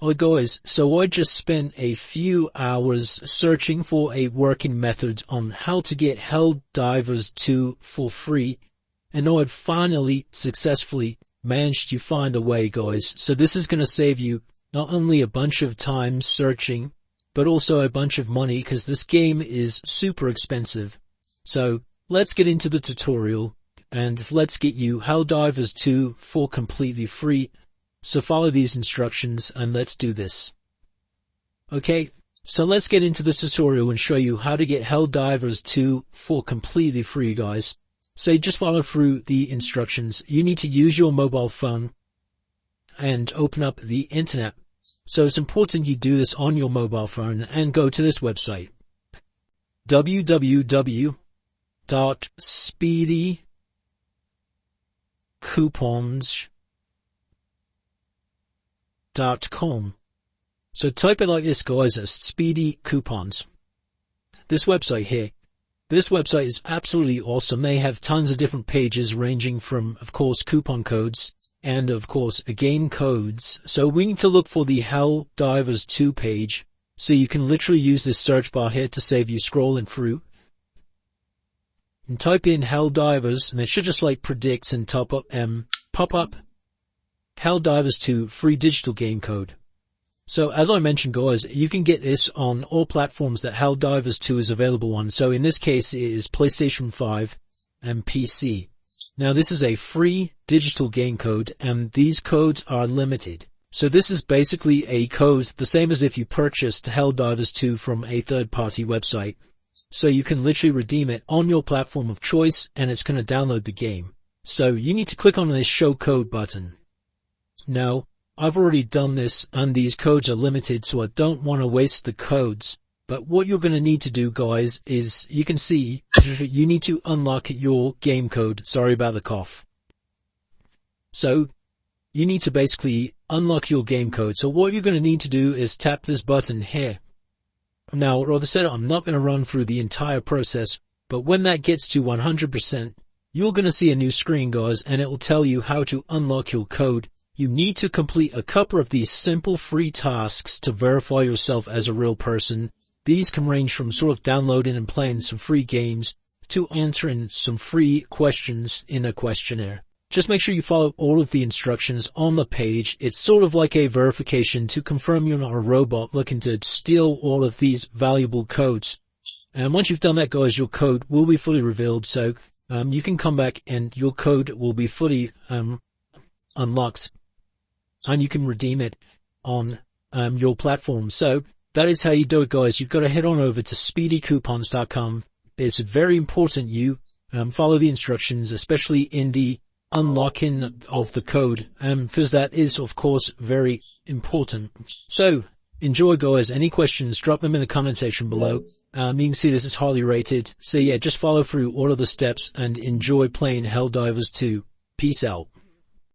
Alright guys, so I just spent a few hours searching for a working method on how to get Helldivers 2 for free, and I've finally successfully managed to find a way, guys. So this is going to save you not only a bunch of time searching, but also a bunch of money, because this game is super expensive. So let's get into the tutorial, and let's get you Helldivers 2 for completely free. So follow these instructions and let's do this. Okay, so let's get into the tutorial and show you how to get Helldivers 2 for completely free, guys. So you just follow through the instructions. You need to use your mobile phone and open up the internet. So it's important you do this on your mobile phone and go to this website. www.speedycoupons.com. So type it like this, guys, as Speedy Coupons. This website here. This website is absolutely awesome. They have tons of different pages ranging from, of course, coupon codes and, of course, game codes. So we need to look for the Helldivers 2 page. So you can literally use this search bar here to save you scrolling through. And type in Helldivers, and it should just like predict and pop up Helldivers 2 free digital game code. So as I mentioned, guys, you can get this on all platforms that Helldivers 2 is available on. So in this case it is PlayStation 5 and PC. Now this is a free digital game code, and these codes are limited. So this is basically a code the same as if you purchased Helldivers 2 from a third-party website. So you can literally redeem it on your platform of choice, and it's going to download the game. So you need to click on this show code button. Now, I've already done this, and these codes are limited, so I don't want to waste the codes. But what you're going to need to do, guys, is you can see you need to unlock your game code. Sorry about the cough. So you need to basically unlock your game code. So what you're going to need to do is tap this button here. Now, like I said, I'm not going to run through the entire process, but when that gets to 100%, you're going to see a new screen, guys, and it will tell you how to unlock your code. You need to complete a couple of these simple free tasks to verify yourself as a real person. These can range from sort of downloading and playing some free games to answering some free questions in a questionnaire. Just make sure you follow all of the instructions on the page. It's sort of like a verification to confirm you're not a robot looking to steal all of these valuable codes. And once you've done that, guys, your code will be fully revealed. So you can come back and your code will be fully unlocked. And you can redeem it on your platform. So that is how you do it, guys. You've got to head on over to speedycoupons.com. It's very important you follow the instructions, especially in the unlocking of the code, because that is, of course, very important. So enjoy, guys. Any questions, drop them in the comment section below. You can see this is highly rated. So yeah, just follow through all of the steps and enjoy playing Helldivers 2. Peace out.